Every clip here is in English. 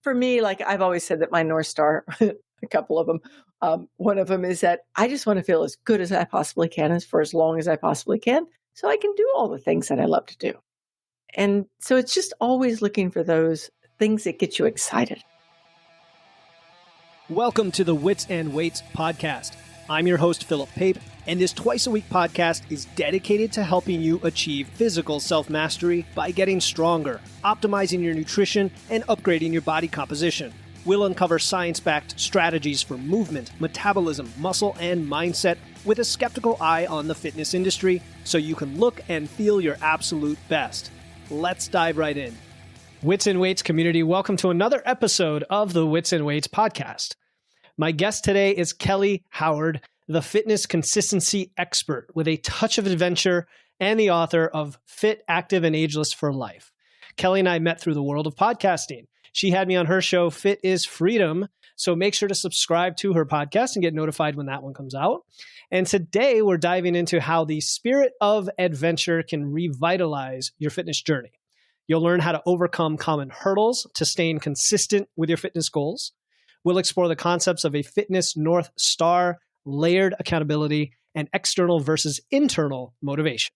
for me, like I've always said that my North Star, a couple of them, one of them is that I just want to feel as good as I possibly can as for as long as I possibly can so I can do all the things that I love to do. And so it's just always looking for those things that get you excited. Welcome to the Wits and Weights podcast. I'm your host, Philip Pape, and this twice-a-week podcast is dedicated to helping you achieve physical self-mastery by getting stronger, optimizing your nutrition, and upgrading your body composition. We'll uncover science-backed strategies for movement, metabolism, muscle, and mindset with a skeptical eye on the fitness industry so you can look and feel your absolute best. Let's dive right in. Wits and Weights community, welcome to another episode of the Wits and Weights podcast. My guest today is Kelly Howard, the fitness consistency expert with a touch of adventure and the author of Fit, Active, and Ageless for Life. Kelly and I met through the world of podcasting. She had me on her show, Fit is Freedom, so make sure to subscribe to her podcast and get notified when that one comes out. And today we're diving into how the spirit of adventure can revitalize your fitness journey. You'll learn how to overcome common hurdles to staying consistent with your fitness goals. We'll explore the concepts of a fitness North Star, layered accountability, and external versus internal motivation.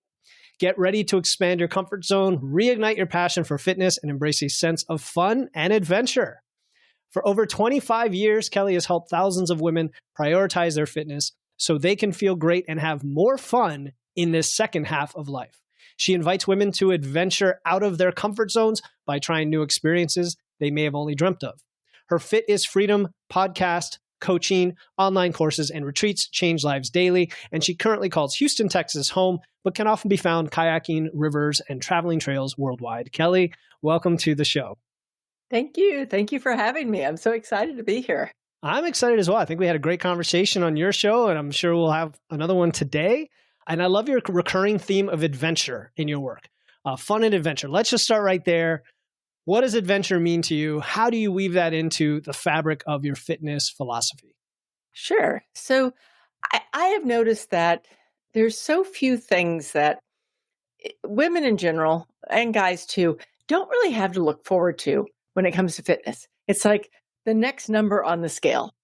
Get ready to expand your comfort zone, reignite your passion for fitness, and embrace a sense of fun and adventure. For over 25 years, Kelly has helped thousands of women prioritize their fitness so they can feel great and have more fun in this second half of life. She invites women to adventure out of their comfort zones by trying new experiences they may have only dreamt of. Her Fit is Freedom podcast, coaching, online courses, and retreats change lives daily, and she currently calls Houston, Texas home, but can often be found kayaking, rivers, and traveling trails worldwide. Kelly, welcome to the show. Thank you. Thank you for having me. I'm so excited to be here. I'm excited as well. I think we had a great conversation on your show, and I'm sure we'll have another one today. And I love your recurring theme of adventure in your work, fun and adventure. Let's just start right there. What does adventure mean to you? How do you weave that into the fabric of your fitness philosophy? Sure. So I have noticed that there's so few things that women in general, and guys too, don't really have to look forward to when it comes to fitness. It's like the next number on the scale.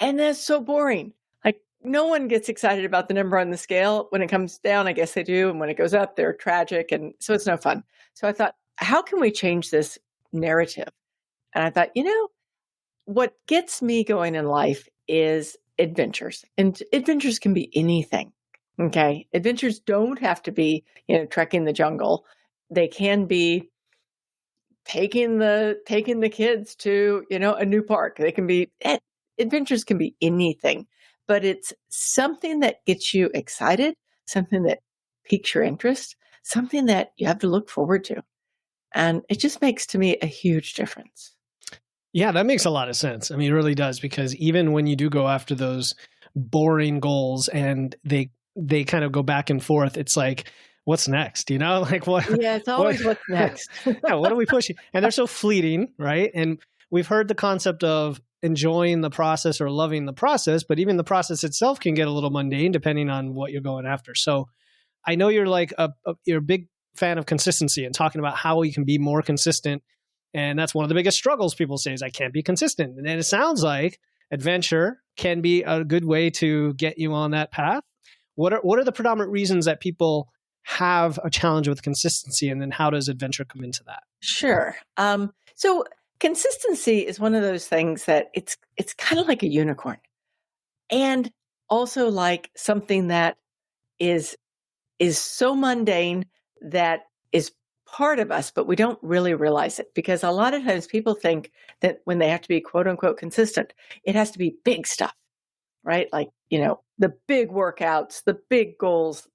And that's so boring. Like no one gets excited about the number on the scale. When it comes down, I guess they do. And when it goes up, they're tragic. And so it's no fun. So I thought, how can we change this narrative? And I thought, what gets me going in life is adventures. And adventures can be anything. Okay. Adventures don't have to be, trekking the jungle. They can be taking the kids to, a new park. They can be, adventures can be anything, but it's something that gets you excited, something that piques your interest, something that you have to look forward to. And it just makes, to me, a huge difference. Yeah, that makes a lot of sense. I mean, it really does, because even when you do go after those boring goals and they kind of go back and forth, it's like, what's next? Like what? Yeah, it's always what's next. Yeah, what are we pushing? And they're so fleeting, right? And we've heard the concept of enjoying the process or loving the process, but even the process itself can get a little mundane depending on what you're going after. So I know you're like you're a big fan of consistency and talking about how we can be more consistent. And that's one of the biggest struggles people say is I can't be consistent. And then it sounds like adventure can be a good way to get you on that path. What are the predominant reasons that people have a challenge with consistency? And then how does adventure come into that? Sure. So consistency is one of those things that it's kind of like a unicorn, and also like something that is so mundane that is part of us, but we don't really realize it, because a lot of times people think that when they have to be quote unquote consistent, it has to be big stuff, right? Like, the big workouts, the big goals,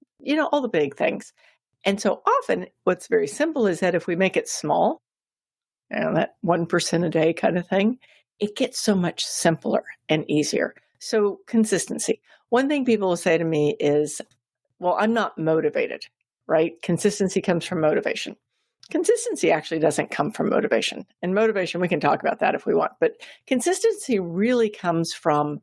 all the big things. And so often what's very simple is that if we make it small, that 1% a day kind of thing, it gets so much simpler and easier. So consistency. One thing people will say to me is, well, I'm not motivated, right? Consistency comes from motivation. Consistency actually doesn't come from motivation. And motivation, we can talk about that if we want, but consistency really comes from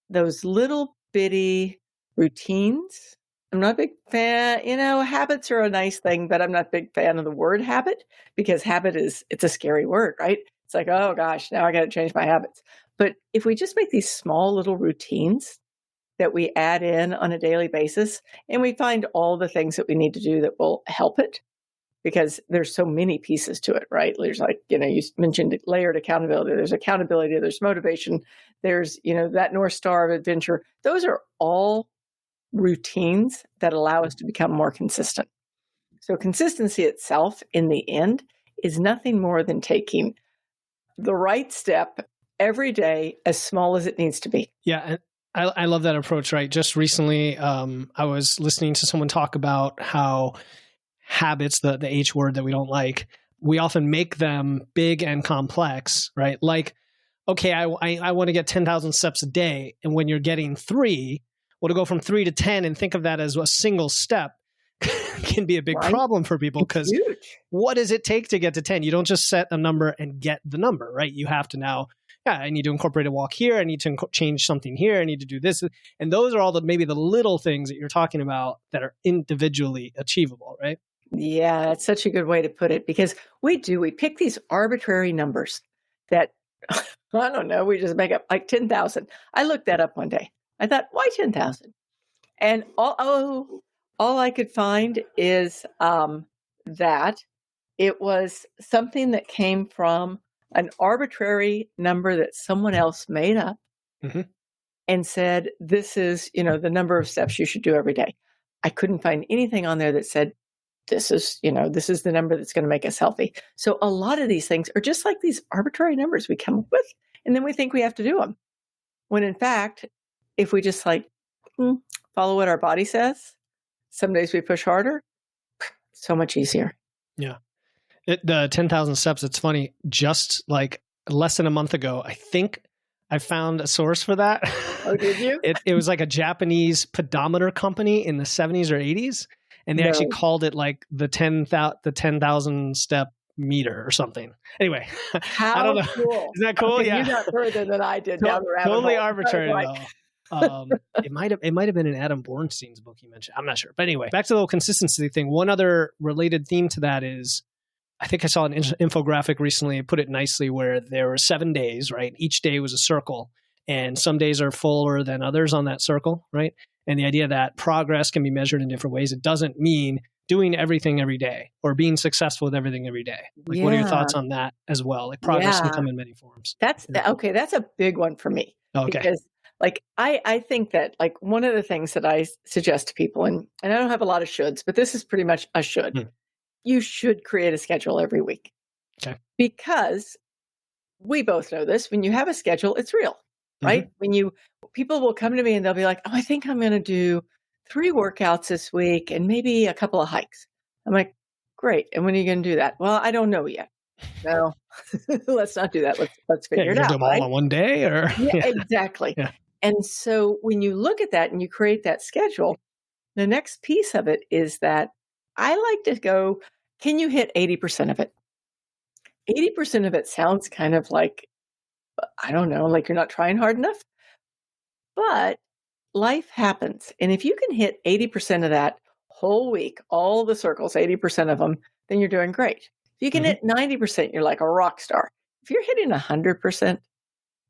those little bitty routines. I'm not a big fan, habits are a nice thing, but I'm not a big fan of the word habit, because habit it's a scary word, right? It's like, oh gosh, now I got to change my habits. But if we just make these small little routines that we add in on a daily basis, and we find all the things that we need to do that will help it, because there's so many pieces to it, right? There's like, you mentioned layered accountability. There's accountability, there's motivation, there's, that North Star of adventure. Those are all routines that allow us to become more consistent. So consistency itself in the end is nothing more than taking the right step every day, as small as it needs to be. Yeah. And I love that approach, right? Just recently, I was listening to someone talk about how habits, the H word that we don't like, we often make them big and complex, right? Like, okay, I want to get 10,000 steps a day. And when you're getting 3, well, to go from 3 to 10 and think of that as a single step can be a big problem for people, because what does it take to get to 10? You don't just set a number and get the number, right? You have to now, I need to incorporate a walk here. I need to change something here. I need to do this. And those are all maybe the little things that you're talking about that are individually achievable, right? Yeah, that's such a good way to put it, because we pick these arbitrary numbers that, I don't know, we just make up like 10,000. I looked that up one day. I thought, why 10,000? And all I could find is that it was something that came from an arbitrary number that someone else made up and said, this is, the number of steps you should do every day. I couldn't find anything on there that said, this is the number that's going to make us healthy. So a lot of these things are just like these arbitrary numbers we come up with, and then we think we have to do them. When in fact, if we just follow what our body says, some days we push harder, so much easier. Yeah. The 10,000 steps, it's funny, just like less than a month ago, I think I found a source for that. Oh, did you? It was like a Japanese pedometer company in the 70s or 80s. And they actually called it like the 10,000 step meter or something. Anyway, I don't know. Cool. Isn't that cool? Okay, yeah. You got further than I did down the rabbit hole. Totally arbitrary though. It might have been in Adam Bornstein's book you mentioned. I'm not sure. But anyway, back to the whole consistency thing. One other related theme to that is, I think I saw an infographic recently, put it nicely, where there were 7 days, right? Each day was a circle, and some days are fuller than others on that circle, right? And the idea that progress can be measured in different ways. It doesn't mean doing everything every day or being successful with everything every day. Like, what are your thoughts on that as well? Like, progress can come in many forms. That's a big one for me. Okay. Because I think that one of the things that I suggest to people, and I don't have a lot of shoulds, but this is pretty much a should. You should create a schedule every week. Okay. Because we both know this, when you have a schedule, it's real, right? When people will come to me and they'll be like, oh, I think I'm going to do 3 workouts this week and maybe a couple of hikes. I'm like, great. And when are you going to do that? Well, I don't know yet. No, let's not do that. Let's figure it out. Do them all in one day, or exactly. Yeah. And so when you look at that and you create that schedule, the next piece of it is that I like to go, can you hit 80% of it? 80% of it sounds kind of like, I don't know, like you're not trying hard enough. But life happens. And if you can hit 80% of that whole week, all the circles, 80% of them, then you're doing great. If you can hit 90%, you're like a rock star. If you're hitting 100%,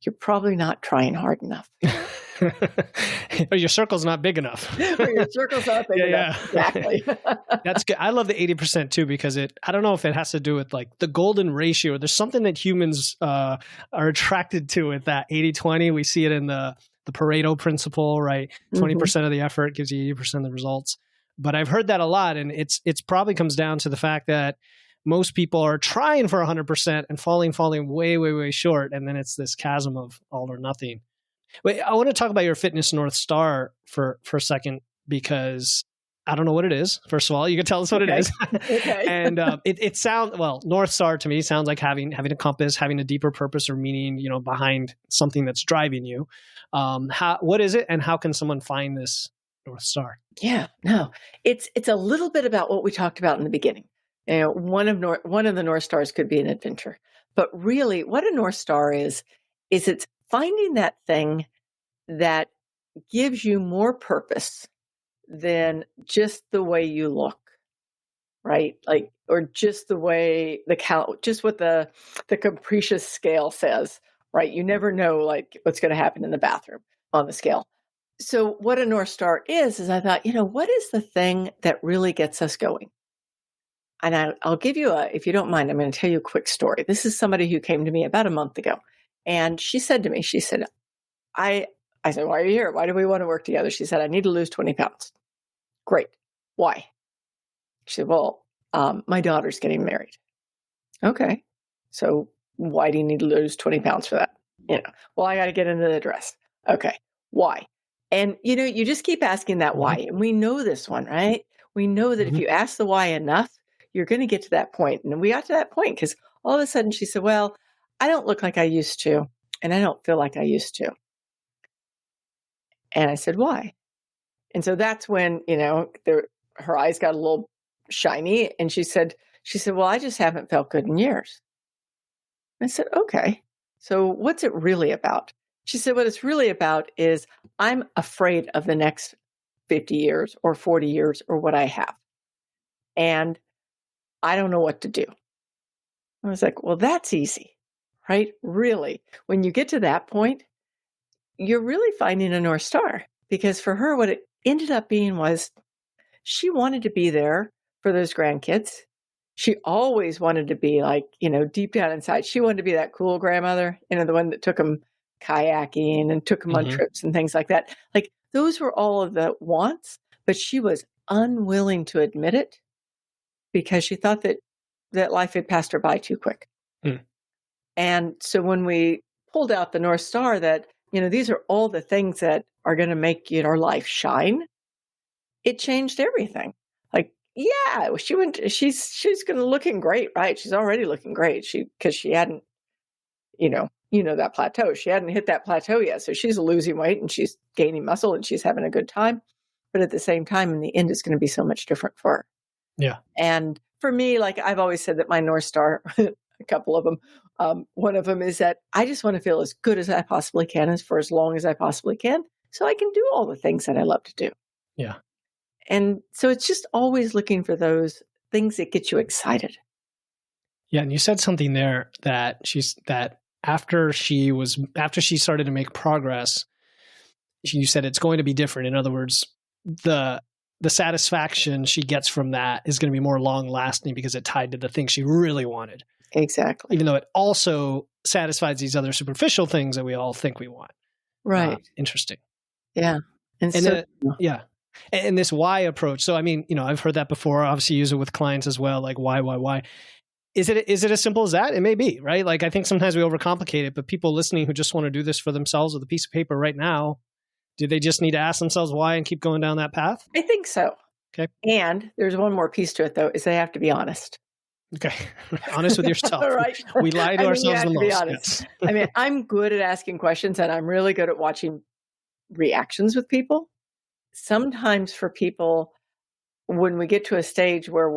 you're probably not trying hard enough. Or your circle's not big enough. Or your circle's not big enough. Exactly. That's good. I love the 80% too, because I don't know if it has to do with like the golden ratio. There's something that humans are attracted to with that 80-20. We see it in the Pareto principle, right? 20% of the effort gives you 80% of the results. But I've heard that a lot, and it's probably comes down to the fact that most people are trying for 100% and falling way, way, way short. And then it's this chasm of all or nothing. Wait, I want to talk about your fitness North Star for a second, because I don't know what it is. First of all, you can tell us what it is. Okay. And it sounds, well, North Star to me sounds like having a compass, having a deeper purpose or meaning, behind something that's driving you. What is it, and how can someone find this North Star? Yeah, no, it's a little bit about what we talked about in the beginning. One of the North Stars could be an adventure, but really, what a North Star is it's finding that thing that gives you more purpose than just the way you look, right? Like or just the way just what the capricious scale says, right? You never know like what's going to happen in the bathroom on the scale. So what a North Star is I thought, what is the thing that really gets us going? And I'll give you if you don't mind, I'm going to tell you a quick story. This is somebody who came to me about a month ago. And she said to me, I said, why are you here? Why do we want to work together? She said, I need to lose 20 pounds. Great. Why? She said, well, my daughter's getting married. Okay. So why do you need to lose 20 pounds for that? Well, I got to get into the dress. Okay. Why? And, you just keep asking that why. And we know this one, right? We know that if you ask the why enough, you're going to get to that point. And we got to that point because all of a sudden she said, well, I don't look like I used to, and I don't feel like I used to. And I said, why? And so that's when, her eyes got a little shiny. And she said, well, I just haven't felt good in years. I said, okay, so what's it really about? She said, what it's really about is I'm afraid of the next 50 years or 40 years or what I have. And I don't know what to do. I was like, well, that's easy, right? Really, when you get to that point, you're really finding a North Star, because for her, what it ended up being was she wanted to be there for those grandkids. She always wanted to be like, deep down inside, she wanted to be that cool grandmother, the one that took them kayaking and took them on trips and things like that. Like those were all of the wants, but she was unwilling to admit it because she thought that life had passed her by too quick. And so when we pulled out the North Star that, these are all the things that are going to make our life shine, it changed everything. Like, yeah, she's going to looking great, right? She's already looking great. Because she hadn't, that plateau. She hadn't hit that plateau yet. So she's losing weight and she's gaining muscle and she's having a good time. But at the same time, in the end, it's going to be so much different for her. Yeah. And for me, like I've always said that my North Star, a couple of them, one of them is that I just want to feel as good as I possibly can for as long as I possibly can so I can do all the things that I love to do. Yeah. And so it's just always looking for those things that get you excited. Yeah. And you said something there that after she started to make progress, you said it's going to be different. In other words, the satisfaction she gets from that is going to be more long lasting because it tied to the thing she really wanted. Exactly. Even though it also satisfies these other superficial things that we all think we want. Right. Interesting. Yeah. Yeah. And this why approach. So, I mean, I've heard that before. Obviously use it with clients as well. Like why? Is it as simple as that? It may be, right? Like I think sometimes we overcomplicate it, but people listening who just want to do this for themselves with a piece of paper right now, do they just need to ask themselves why and keep going down that path? I think so. Okay. And there's one more piece to it though, is they have to be honest. Okay. Honest with yourself. Right. We lie to ourselves the most. Be honest. Yes. I mean, I'm good at asking questions and I'm really good at watching reactions with people. Sometimes for people, when we get to a stage where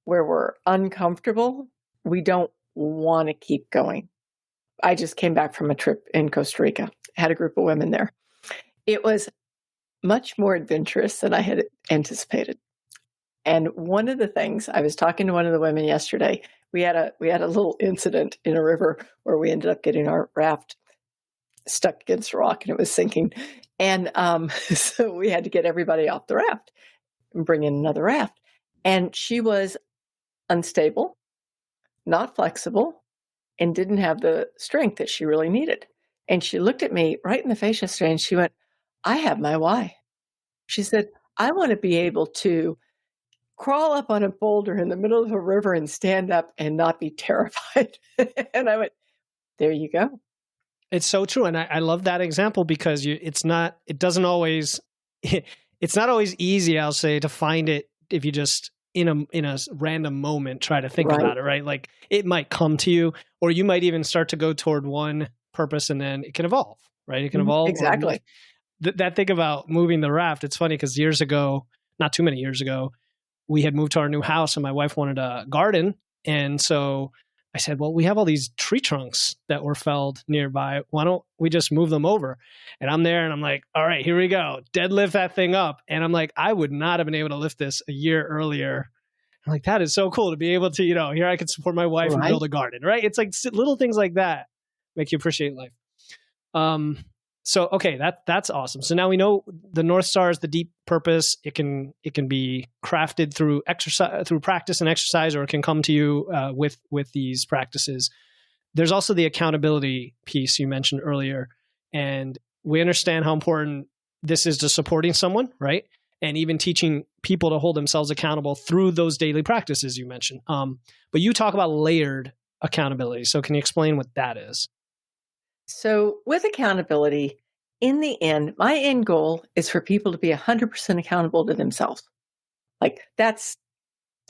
we're uncomfortable, we don't want to keep going. I just came back from a trip in Costa Rica, had a group of women there. It was much more adventurous than I had anticipated. And one of the things, I was talking to one of the women yesterday, we had a little incident in a river where we ended up getting our raft stuck against a rock and it was sinking. And so we had to get everybody off the raft and bring in another raft. And she was unstable, not flexible, and didn't have the strength that she really needed. And she looked at me right in the face yesterday and she went, I have my why. She said, I want to be able to crawl up on a boulder in the middle of a river and stand up and not be terrified. And I went, there you go. It's so true. And I love that example because it's not always easy, I'll say, to find it if you just in a random moment try to think about it, right? Like it might come to you, or you might even start to go toward one purpose and then it can evolve, right? It can evolve. Exactly. That thing about moving the raft, it's funny because years ago, not too many years ago, we had moved to our new house and my wife wanted a garden. And so I said, well, we have all these tree trunks that were felled nearby. Why don't we just move them over? And I'm there and I'm like, all right, here we go. Deadlift that thing up. And I'm like, I would not have been able to lift this a year earlier. Like, that is so cool to be able to, here I can support my wife and Right? build a garden, right? It's like little things like that make you appreciate life. So, okay, that's awesome. So now we know the North Star is the deep purpose. It can be crafted through exercise, through practice and exercise, or it can come to you with these practices. There's also the accountability piece you mentioned earlier, and we understand how important this is to supporting someone, right? And even teaching people to hold themselves accountable through those daily practices you mentioned. But you talk about layered accountability. So can you explain what that is? So with accountability, in the end, my end goal is for people to be 100% accountable to themselves. Like that's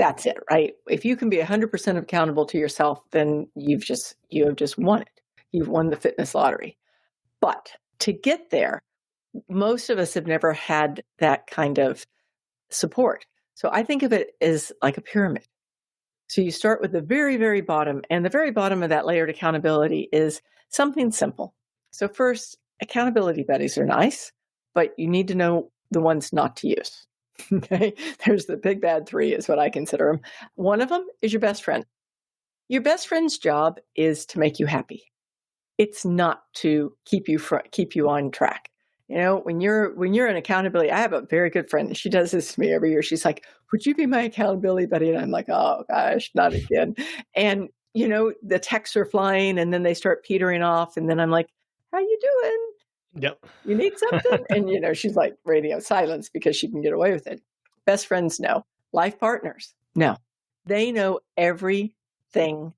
it, right? If you can be 100% accountable to yourself, then you have just won it. You've won the fitness lottery. But to get there, most of us have never had that kind of support. So I think of it as like a pyramid. So you start with the very, very bottom, and the very bottom of that layered accountability is something simple. So first, accountability buddies are nice, but you need to know the ones not to use. Okay, there's the big bad three is what I consider them. One of them is your best friend. Your best friend's job is to make you happy. It's not to keep you on track. When you're in accountability, I have a very good friend. She does this to me every year. She's like, "Would you be my accountability buddy?" And I'm like, "Oh gosh, not again." And the texts are flying, and then they start petering off, and then I'm like, "How you doing? Yep. You need something?" And she's like radio silence because she can get away with it. Best friends, no. Life partners, no. They know everything,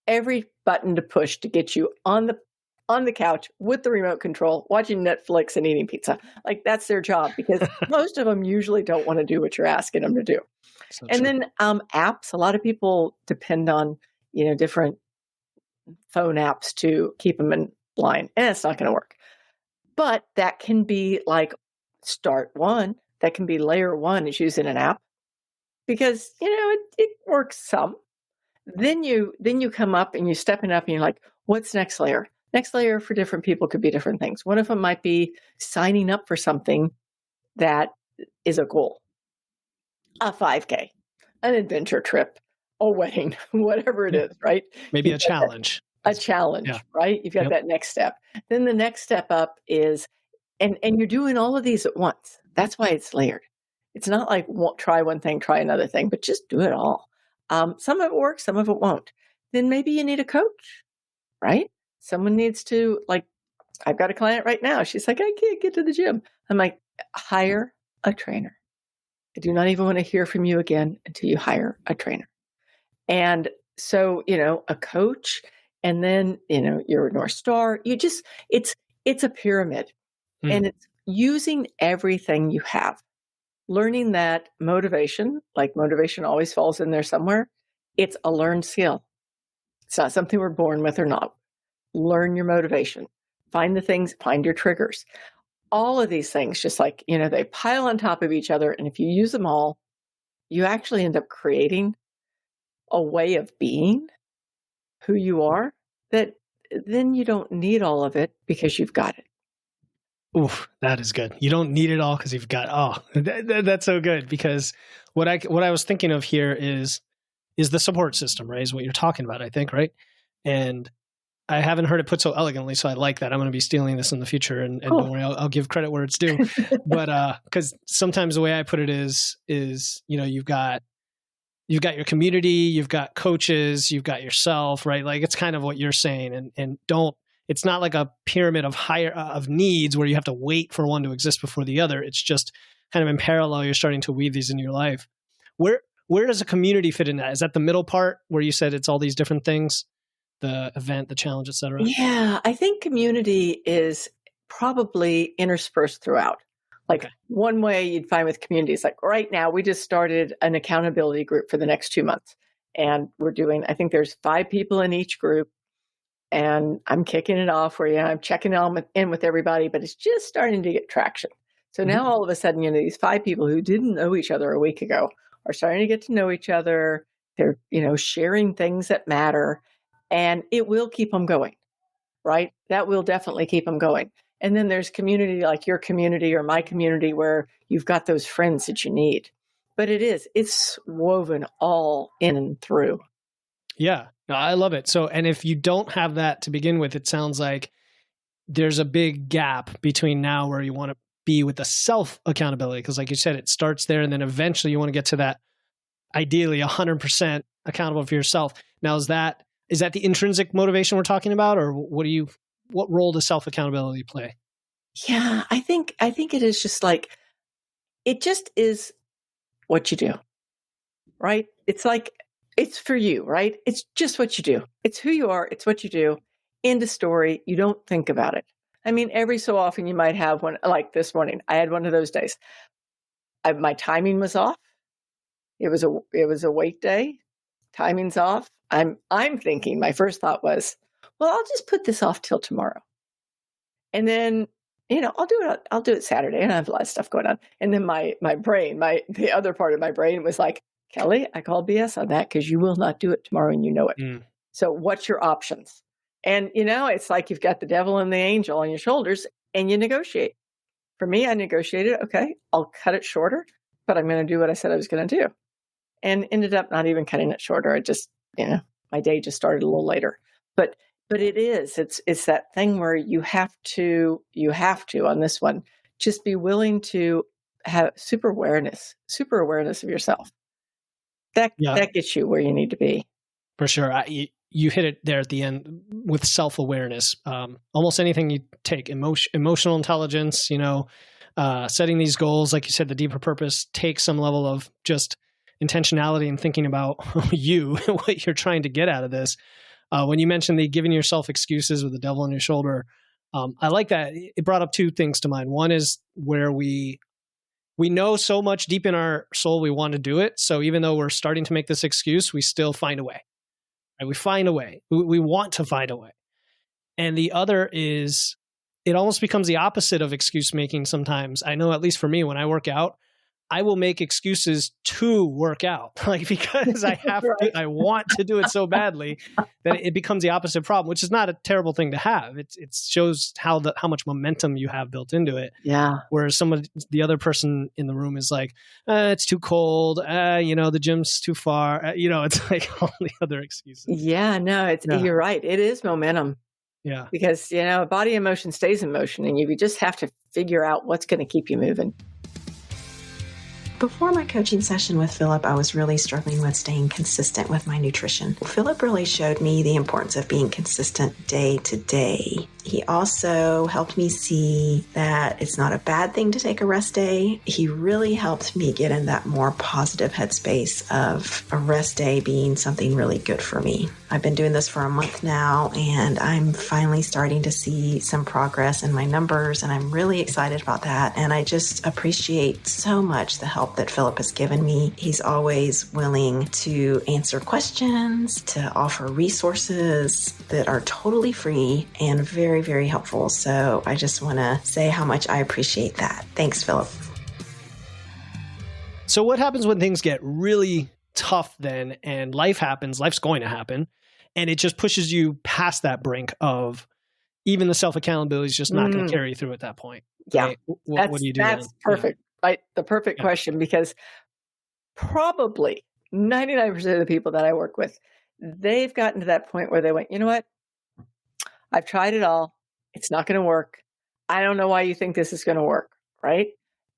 every button to push to get you on the couch with the remote control, watching Netflix and eating pizza. Like that's their job because most of them usually don't want to do what you're asking them to do. So And true. then apps, a lot of people depend on, different phone apps to keep them in line, and it's not going to work. But that can be like start one. That can be layer one is using an app because, it works some. Then you come up and you stepping up and you're like, what's next layer? Next layer for different people could be different things. One of them might be signing up for something that is a goal, a 5K, an adventure trip, a wedding, whatever it is, right? Maybe a challenge. A challenge, Yeah. right? You've got Yep. that next step. Then the next step up is, and you're doing all of these at once. That's why it's layered. It's not like try one thing, try another thing, but just do it all. Some of it works, some of it won't. Then maybe you need a coach, right? Someone needs to, like, I've got a client right now. She's like, I can't get to the gym. I'm like, hire a trainer. I do not even want to hear from you again until you hire a trainer. And so, a coach, and then, your North Star, it's a pyramid. And it's using everything you have. Learning that motivation always falls in there somewhere. It's a learned skill. It's not something we're born with or not. Learn your motivation. Find your triggers. All of these things, just like, they pile on top of each other. And if you use them all, you actually end up creating a way of being who you are that then you don't need all of it because you've got it. Oof, that is good. You don't need it all because you've got, that's so good, because what I was thinking of here is the support system, right? Is what you're talking about, I think, right? And I haven't heard it put so elegantly, so I like that. I'm going to be stealing this in the future, and Cool. don't worry, I'll give credit where it's due. But because sometimes the way I put it is you've got your community, you've got coaches, you've got yourself, right? Like it's kind of what you're saying, and it's not like a pyramid of needs where you have to wait for one to exist before the other. It's just kind of in parallel. You're starting to weave these into your life. Where does a community fit in that? Is that the middle part where you said it's all these different things? The event, the challenge, et cetera? Yeah, I think community is probably interspersed throughout. Like one way you'd find with communities, like right now, we just started an accountability group for the next 2 months. And I think there's 5 people in each group. And I'm kicking it off where I'm checking in with everybody, but it's just starting to get traction. So now all of a sudden, these 5 people who didn't know each other a week ago are starting to get to know each other. They're, sharing things that matter. And it will keep them going, right? That will definitely keep them going. And then there's community like your community or my community where you've got those friends that you need. but it's woven all in and through. Yeah, no, I love it. So, and if you don't have that to begin with, it sounds like there's a big gap between now where you want to be with the self accountability. Because like you said, it starts there and then eventually you want to get to that ideally 100% accountable for yourself. Now, is that the intrinsic motivation we're talking about, or what role does self accountability play? Yeah, I think it is just like, it just is what you do, right? It's like, it's for you, right? It's just what you do. It's who you are. It's what you do. End of story. You don't think about it. I mean, every so often you might have one, like this morning. I had one of those days. My timing was off. It was a weight day. Timing's off. I'm thinking, my first thought was, well, I'll just put this off till tomorrow. And then, I'll do it Saturday. And I have a lot of stuff going on. And then my brain, the other part of my brain was like, Kelly, I call BS on that because you will not do it tomorrow and you know it. Mm. So what's your options? And, it's like you've got the devil and the angel on your shoulders and you negotiate. For me, I negotiated, okay, I'll cut it shorter, but I'm going to do what I said I was going to do. And ended up not even cutting it shorter. I just, my day just started a little later. But it's that thing where you have to on this one, just be willing to have super awareness of yourself. That gets you where you need to be. For sure. You hit it there at the end with self-awareness. Almost anything you take, emotional intelligence, setting these goals, like you said, the deeper purpose takes some level of just intentionality and thinking about you, what you're trying to get out of this. When you mentioned the giving yourself excuses with the devil on your shoulder, I like that. It brought up two things to mind. One is where we know so much deep in our soul we want to do it. So even though we're starting to make this excuse, we still find a way. Right? We find a way. We want to find a way. And the other is it almost becomes the opposite of excuse making sometimes. I know, at least for me, when I work out, I will make excuses to work out, like because I have right. I want to do it so badly that it becomes the opposite problem, which is not a terrible thing to have. It shows how much momentum you have built into it. Yeah. Whereas the other person in the room is like, it's too cold. The gym's too far. It's like all the other excuses. Yeah, no, you're right. It is momentum. Yeah. Because, body in motion stays in motion, and you just have to figure out what's going to keep you moving. Before my coaching session with Philip, I was really struggling with staying consistent with my nutrition. Philip really showed me the importance of being consistent day to day. He also helped me see that it's not a bad thing to take a rest day. He really helped me get in that more positive headspace of a rest day being something really good for me. I've been doing this for a month now, and I'm finally starting to see some progress in my numbers, and I'm really excited about that. And I just appreciate so much the help that Philip has given me. He's always willing to answer questions, to offer resources that are totally free and very, very helpful. So I just want to say how much I appreciate that. Thanks, Philip. So what happens when things get really tough then, and life happens, life's going to happen, and it just pushes you past that brink of even the self-accountability is just not going to carry you through at that point? Yeah. Right? What do you do That's then? perfect. Right? The perfect question, because probably 99% of the people that I work with, they've gotten to that point where they went, you know what? I've tried it all. It's not going to work. I don't know why you think this is going to work, right?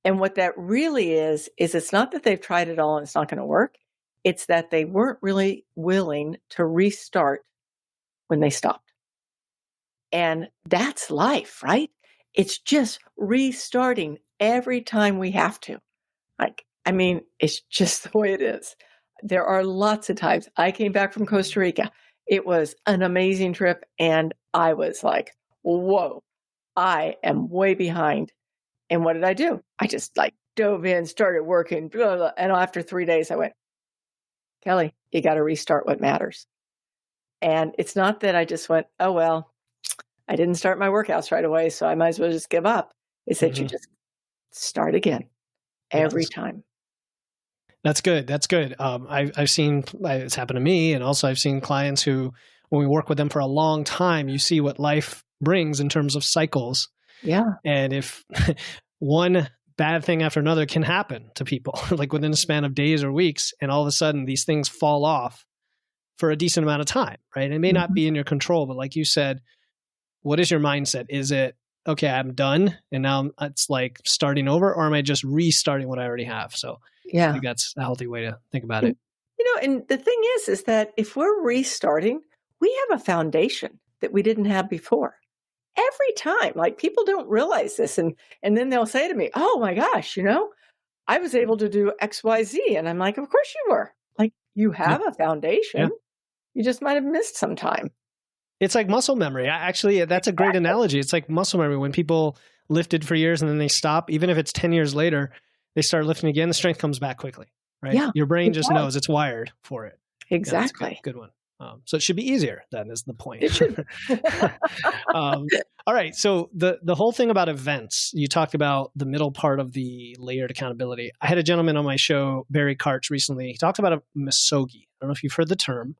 And what that really is it's not that they've tried it all and it's not going to work. It's that they weren't really willing to restart when they stopped. And that's life, right? It's just restarting every time we have to. It's just the way it is. There are lots of times. I came back from Costa Rica. It was an amazing trip. And I was like, whoa, I am way behind. And what did I do? I just dove in, started working, blah, blah, and after 3 days I went, Kelly, you got to restart what matters. And it's not that I just went, oh, well, I didn't start my workouts right away, so I might as well just give up. It's that you just start again every time. That's good. That's good. I've seen it's happened to me, and also I've seen clients who, when we work with them for a long time, you see what life brings in terms of cycles. Yeah. And if one bad thing after another can happen to people, like within a span of days or weeks. And all of a sudden these things fall off for a decent amount of time, right? It may not be in your control, but like you said, what is your mindset? Is it, okay, I'm done and now it's like starting over, or am I just restarting what I already have? So I think that's a healthy way to think about it. And the thing is that if we're restarting, we have a foundation that we didn't have before. Every time, like people don't realize this. And then they'll say to me, oh my gosh, I was able to do X, Y, Z. And I'm like, of course you were. Like you have a foundation. Yeah. You just might have missed some time. It's like muscle memory. Actually, that's a great analogy. It's like muscle memory. When people lifted for years and then they stop, even if it's 10 years later, they start lifting again, the strength comes back quickly, right? Yeah, your brain just knows it's wired for it. Exactly. Yeah, good one. So it should be easier, then, is the point. It should. All right. So the whole thing about events, you talked about the middle part of the layered accountability. I had a gentleman on my show, Barry Karch, recently. He talked about a misogi. I don't know if you've heard the term,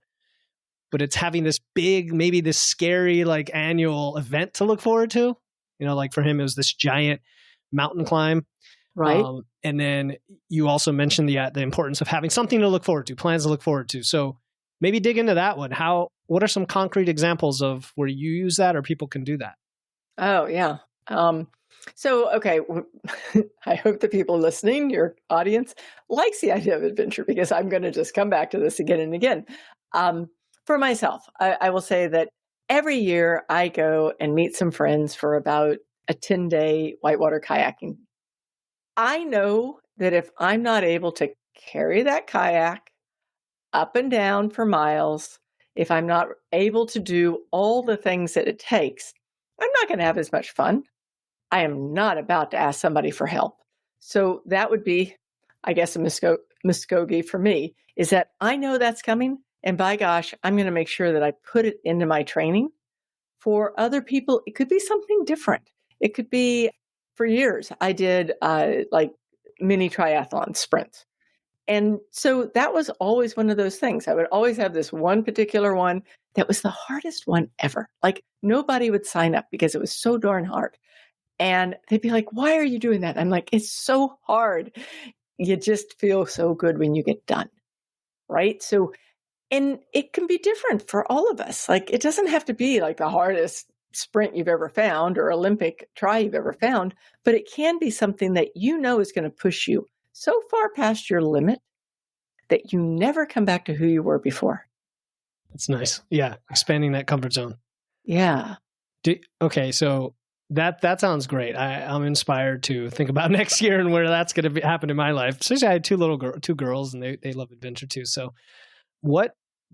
but it's having this big, maybe this scary, like annual event to look forward to. Like for him, it was this giant mountain climb. Right. And then you also mentioned the importance of having something to look forward to, plans to look forward to. So maybe dig into that one. What are some concrete examples of where you use that or people can do that? Oh, yeah. Okay, I hope the people listening, your audience, likes the idea of adventure, because I'm going to just come back to this again and again. For myself, I will say that every year I go and meet some friends for about a 10-day whitewater kayaking. I know that if I'm not able to carry that kayak up and down for miles, if I'm not able to do all the things that it takes, I'm not going to have as much fun. I am not about to ask somebody for help. So that would be, I guess, a muskogee for me, is that I know that's coming. And by gosh, I'm going to make sure that I put it into my training. For other people, it could be something different. It could be, for years, I did like mini triathlon sprints. And so that was always one of those things. I would always have this one particular one that was the hardest one ever. Like nobody would sign up because it was so darn hard. And they'd be like, why are you doing that? I'm like, it's so hard. You just feel so good when you get done. Right. So, and it can be different for all of us. Like it doesn't have to be like the hardest sprint you've ever found or Olympic try you've ever found, but it can be something that is going to push you so far past your limit that you never come back to who you were before. That's nice. Yeah. Expanding that comfort zone. Yeah. Okay. So that sounds great. I'm inspired to think about next year and where that's going to happen in my life. Especially I had two girls and they love adventure too. So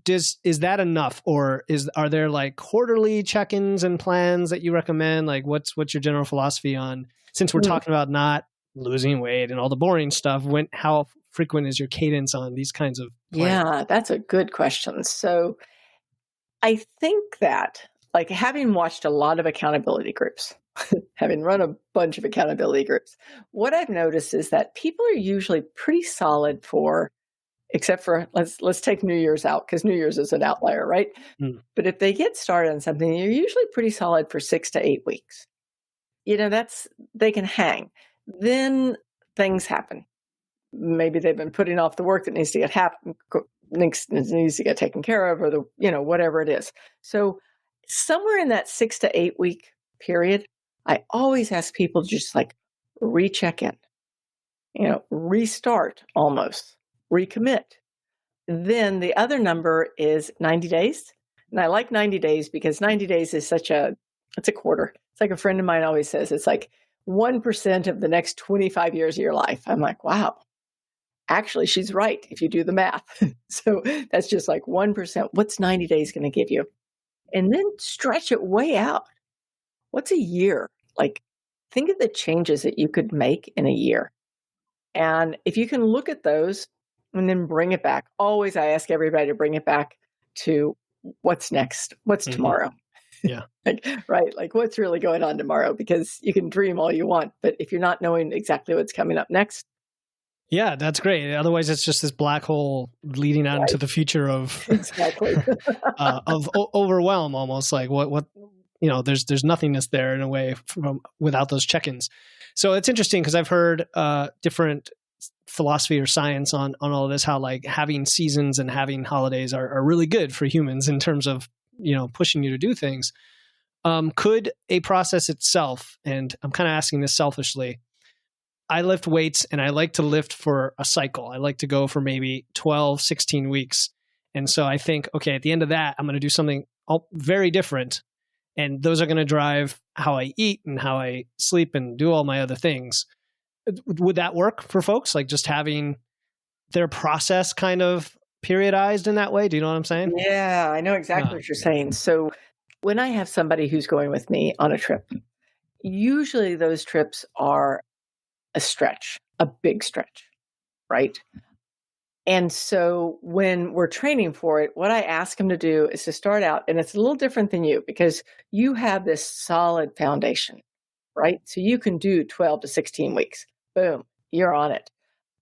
is that enough, or are there like quarterly check-ins and plans that you recommend? Like what's your general philosophy on, since we're talking about not losing weight and all the boring stuff, how frequent is your cadence on these kinds of plans? Yeah, that's a good question. So I think that, like, having watched a lot of accountability groups, having run a bunch of accountability groups, what I've noticed is that people are usually pretty solid for, except for let's take New Year's out, because New Year's is an outlier, right? But if they get started on something, you're usually pretty solid for 6 to 8 weeks. They can hang. Then things happen. Maybe they've been putting off the work that needs to get taken care of, or whatever it is. So somewhere in that 6 to 8 week period, I always ask people to just like recheck in, restart almost, recommit. Then the other number is 90 days. And I like 90 days because 90 days is it's a quarter. It's like a friend of mine always says, it's like 1% of the next 25 years of your life. I'm like, wow, actually, she's right if you do the math. So that's just like 1%. What's 90 days going to give you? And then stretch it way out. What's a year? Like, think of the changes that you could make in a year. And if you can look at those and then bring it back, always I ask everybody to bring it back to what's next, what's tomorrow. Yeah. Right. Like what's really going on tomorrow, because you can dream all you want, but if you're not knowing exactly what's coming up next. Yeah, that's great. Otherwise it's just this black hole leading out into the future of, exactly. of overwhelm, almost like what there's nothingness there in a way without those check-ins. So it's interesting because I've heard different philosophy or science on all of this, how like having seasons and having holidays are really good for humans in terms of, pushing you to do things. Could a process itself, and I'm kind of asking this selfishly, I lift weights and I like to lift for a cycle. I like to go for maybe 12, 16 weeks. And so I think, okay, at the end of that, I'm going to do something very different. And those are going to drive how I eat and how I sleep and do all my other things. Would that work for folks? Like just having their process kind of periodized in that way? Do you know what I'm saying? Yeah, I know exactly what you're saying. So when I have somebody who's going with me on a trip, usually those trips are a stretch, a big stretch, right? And so when we're training for it, what I ask them to do is to start out, and it's a little different than you because you have this solid foundation, right? So you can do 12 to 16 weeks. Boom, you're on it.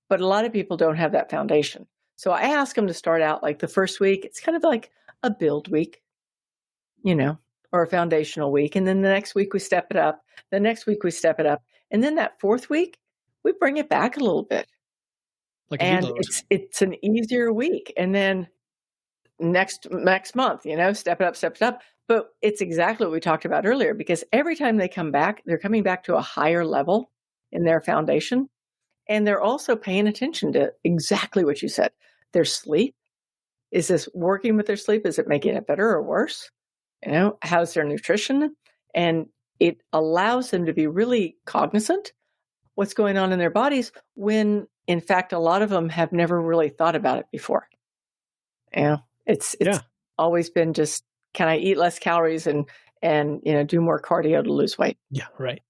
But a lot of people don't have that foundation. So I ask them to start out like the first week, it's kind of like a build week, or a foundational week. And then the next week we step it up. The next week we step it up. And then that fourth week, we bring it back a little bit. Like and it's an easier week. And then next month, step it up. But it's exactly what we talked about earlier, because every time they come back, they're coming back to a higher level in their foundation. And they're also paying attention to exactly what you said. Their sleep. Is this working with their sleep? Is it making it better or worse? How's their nutrition? And it allows them to be really cognizant what's going on in their bodies when, in fact, a lot of them have never really thought about it before. It's always been just, can I eat less calories and do more cardio to lose weight? Yeah, right.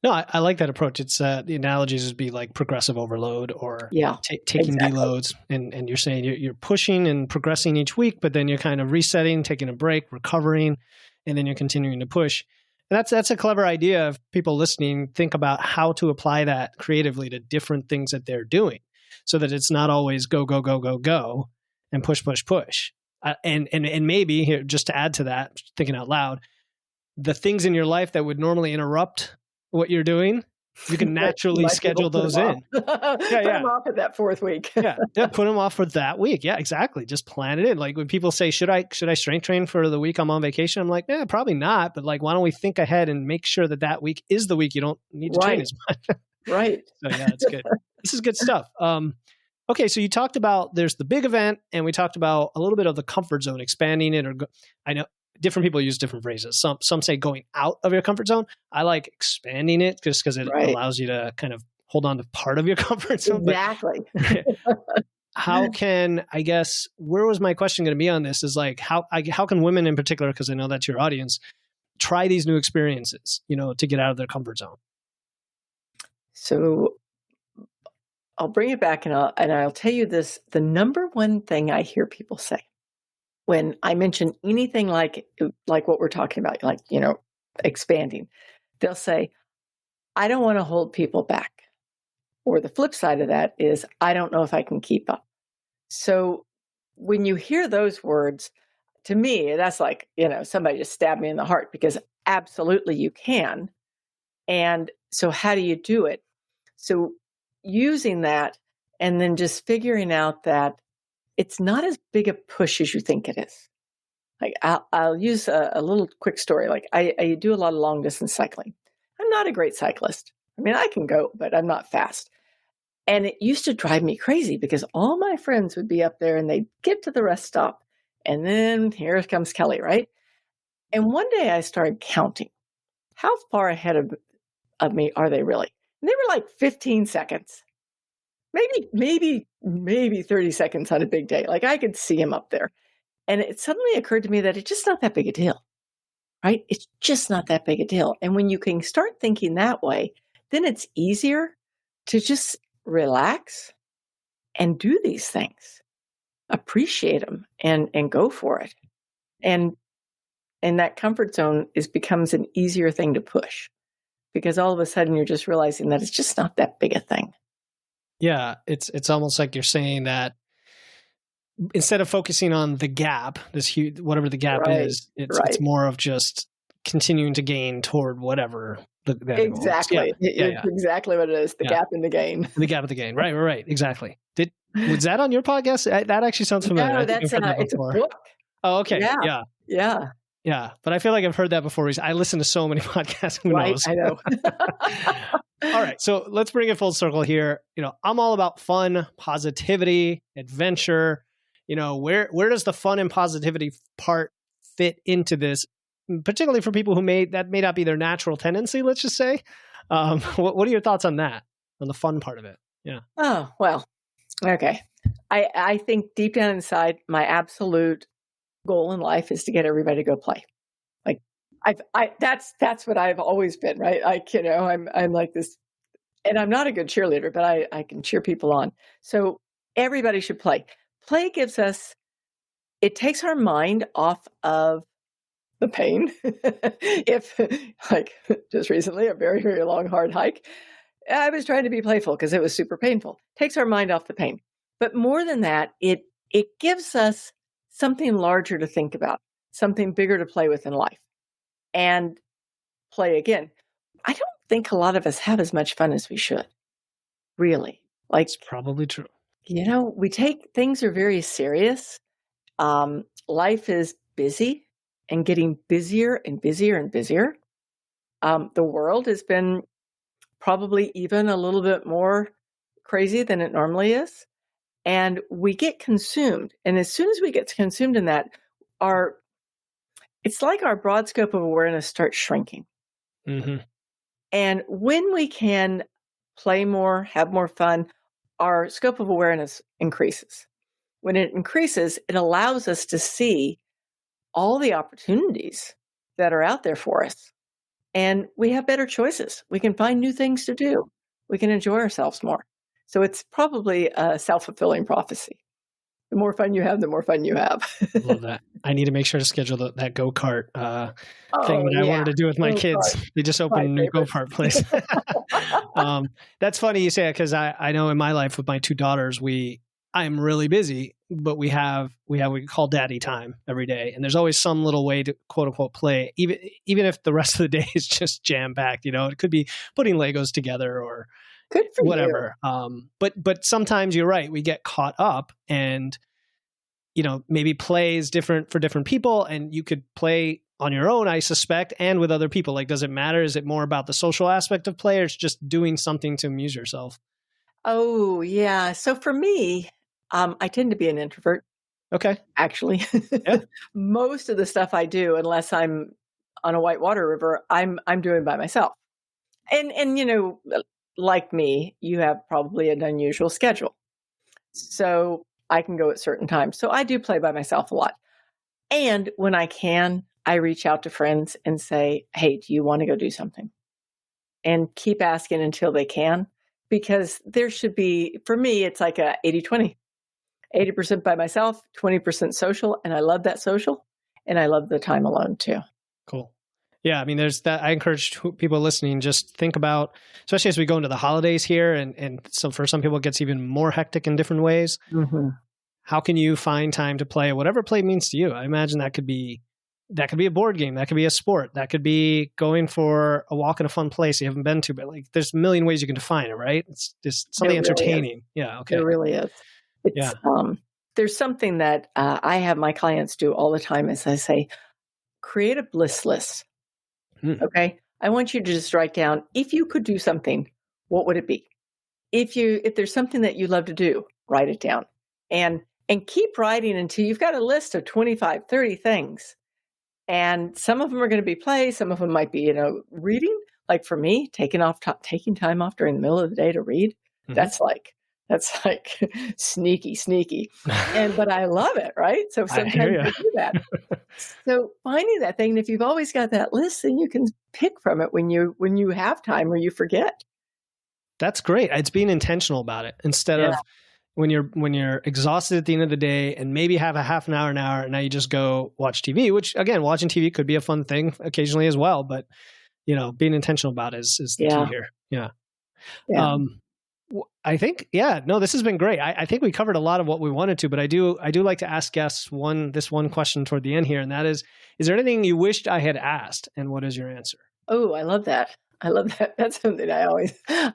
No, I like that approach. It's the analogies would be like progressive overload or taking exactly. deloads. And you're saying you're pushing and progressing each week, but then you're kind of resetting, taking a break, recovering, and then you're continuing to push. And that's a clever idea. If people listening think about how to apply that creatively to different things that they're doing so that it's not always go, go, go, go, go and push, push, push. And maybe here, just to add to that, thinking out loud, the things in your life that would normally interrupt what you're doing, you can naturally schedule those in. Put them off at that fourth week. Put them off for that week. Yeah, exactly. Just plan it in. Like when people say, should I strength train for the week I'm on vacation? I'm like, probably not. But like, why don't we think ahead and make sure that week is the week you don't need to train as much. Right. So yeah, that's good. This is good stuff. Okay, so you talked about there's the big event, and we talked about a little bit of the comfort zone, expanding it. I know different people use different phrases. Some say going out of your comfort zone. I like expanding it just because it allows you to kind of hold on to part of your comfort zone. Exactly. How can, I guess, where was my question going to be on this is like, how can women in particular, because I know that's your audience, try these new experiences, to get out of their comfort zone? So I'll bring it back and I'll tell you this, the number one thing I hear people say when I mention anything like what we're talking about, like, expanding, they'll say, I don't want to hold people back. Or the flip side of that is, I don't know if I can keep up. So when you hear those words, to me, that's like, somebody just stabbed me in the heart, because absolutely you can. And so how do you do it? So using that and then just figuring out that it's not as big a push as you think it is. Like I'll use a little quick story. Like I do a lot of long distance cycling. I'm not a great cyclist. I mean, I can go, but I'm not fast. And it used to drive me crazy because all my friends would be up there and they'd get to the rest stop. And then here comes Kelly, right? And one day I started counting. How far ahead of me are they really? And they were like 15 seconds. Maybe 30 seconds on a big day. Like I could see him up there. And it suddenly occurred to me that it's just not that big a deal, right? It's just not that big a deal. And when you can start thinking that way, then it's easier to just relax and do these things, appreciate them and go for it. And that comfort zone becomes an easier thing to push, because all of a sudden you're just realizing that it's just not that big a thing. Yeah, it's almost like you're saying that instead of focusing on the gap, this huge, whatever the gap is, it's more of just continuing to gain toward whatever the end goal is. Exactly. It's exactly what it is. The gap in the gain. The gap in the gain. Right. Exactly. Was that on your podcast? That actually sounds familiar. No, it's a book. Oh, okay. Yeah. Yeah. But I feel like I've heard that before. I listen to so many podcasts. Who knows? I know. All right. So let's bring it full circle here. I'm all about fun, positivity, adventure. Where does the fun and positivity part fit into this, particularly for people that may not be their natural tendency, let's just say? What are your thoughts on that, on the fun part of it? Yeah. Oh, well, okay. I think deep down inside, my absolute goal in life is to get everybody to go play. Like that's what I've always been, right? I'm like this, and I'm not a good cheerleader, but I can cheer people on. So everybody should play. Play it takes our mind off of the pain. If, like, just recently, a very, very long, hard hike, I was trying to be playful because it was super painful. Takes our mind off the pain. But more than that, it gives us something larger to think about, something bigger to play with in life. And play again. I don't think a lot of us have as much fun as we should, really. Like, it's probably true. Things are very serious. Life is busy and getting busier and busier and busier. The world has been probably even a little bit more crazy than it normally is. And we get consumed. And as soon as we get consumed in that, it's like our broad scope of awareness starts shrinking. Mm-hmm. And when we can play more, have more fun, our scope of awareness increases. When it increases, it allows us to see all the opportunities that are out there for us. And we have better choices. We can find new things to do. We can enjoy ourselves more. So it's probably a self-fulfilling prophecy. The more fun you have, the more fun you have. Love that. I need to make sure to schedule that go-kart thing that I wanted to do with my kids. They just opened a new go-kart place. That's funny you say it, because I know in my life with my two daughters, I'm really busy, but we have what we call daddy time every day. And there's always some little way to quote unquote play, even if the rest of the day is just jam-packed. It could be putting Legos together or good for whatever. But sometimes you're right. We get caught up, and maybe play is different for different people, and you could play on your own, I suspect, and with other people. Like, does it matter? Is it more about the social aspect of play, or it's just doing something to amuse yourself? Oh, yeah. So for me, I tend to be an introvert. Okay. Actually, yeah. Most of the stuff I do, unless I'm on a whitewater river, I'm doing by myself. And like me, you have probably an unusual schedule. So I can go at certain times. So I do play by myself a lot. And when I can, I reach out to friends and say, hey, do you want to go do something? And keep asking until they can, because there should be, for me, it's like a 80-20. 80% by myself, 20% social. And I love that social. And I love the time alone too. Cool. Yeah, I mean, there's that. I encourage people listening, just think about, especially as we go into the holidays here, and so for some people it gets even more hectic in different ways. Mm-hmm. How can you find time to play whatever play means to you? I imagine that could be a board game, that could be a sport, that could be going for a walk in a fun place you haven't been to, but like there's a million ways you can define it, right? It's just something entertaining. Yeah, okay. It really is. There's something that I have my clients do all the time, as I say, create a bliss list. Okay. I want you to just write down, if you could do something, what would it be? If there's something that you love to do, write it down and keep writing until you've got a list of 25, 30 things. And some of them are going to be play. Some of them might be, reading. Like for me, taking time off during the middle of the day to read. Mm-hmm. That's like sneaky. But I love it, right? So sometimes I do that. So finding that thing, if you've always got that list, then you can pick from it when you have time or you forget. That's great. It's being intentional about it instead of when you're exhausted at the end of the day and maybe have a half an hour, and now you just go watch TV, which again, watching TV could be a fun thing occasionally as well. But being intentional about it is the key here. Yeah. I think, yeah, no, this has been great. I think we covered a lot of what we wanted to, but I do like to ask guests this one question toward the end here, and that is there anything you wished I had asked, and what is your answer? Oh, I love that. I love that. That's something I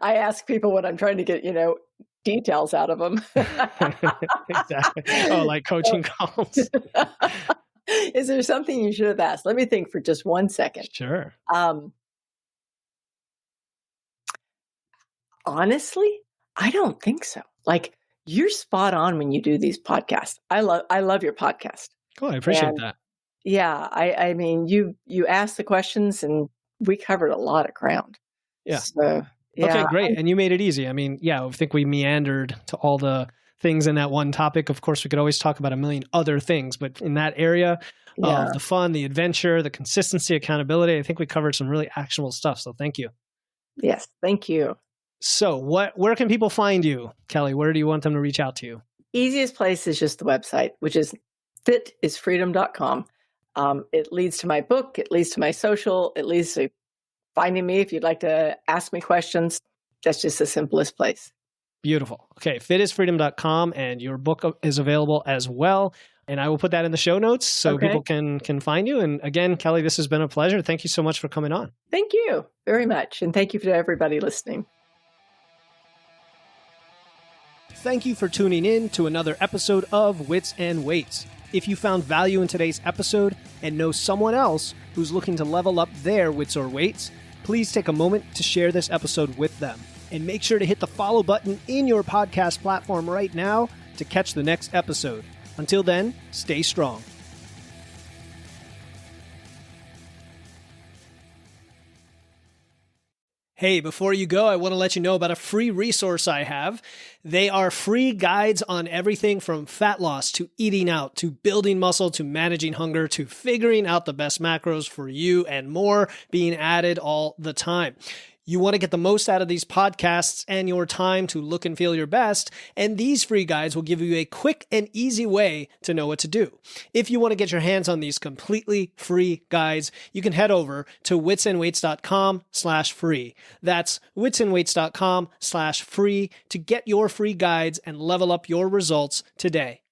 ask people when I'm trying to get, details out of them. Exactly. Oh, like coaching calls. Is there something you should have asked? Let me think for just 1 second. Sure. Honestly, I don't think so. Like, you're spot on when you do these podcasts. I love your podcast. Cool. I appreciate that. Yeah. I mean, you asked the questions and we covered a lot of ground. Yeah. So, yeah. Okay, great. And you made it easy. I mean, yeah, I think we meandered to all the things in that one topic. Of course, we could always talk about a million other things, but in that area of the fun, the adventure, the consistency, accountability, I think we covered some really actionable stuff. So thank you. Yes. Thank you. So where can people find you, Kelly? Where do you want them to reach out to you? Easiest place is just the website, which is fitisfreedom.com. It leads to my book. It leads to my social. It leads to finding me if you'd like to ask me questions. That's just the simplest place. Beautiful. Okay, fitisfreedom.com, and your book is available as well. And I will put that in the show notes so people can find you. And again, Kelly, this has been a pleasure. Thank you so much for coming on. Thank you very much. And thank you to everybody listening. Thank you for tuning in to another episode of Wits and Weights. If you found value in today's episode and know someone else who's looking to level up their wits or weights, please take a moment to share this episode with them. And make sure to hit the follow button in your podcast platform right now to catch the next episode. Until then, stay strong. Hey, before you go, I want to let you know about a free resource I have. They are free guides on everything from fat loss to eating out to building muscle to managing hunger to figuring out the best macros for you and more being added all the time. You want to get the most out of these podcasts and your time to look and feel your best, and these free guides will give you a quick and easy way to know what to do. If you want to get your hands on these completely free guides, you can head over to witsandweights.com/free. That's witsandweights.com/free to get your free guides and level up your results today.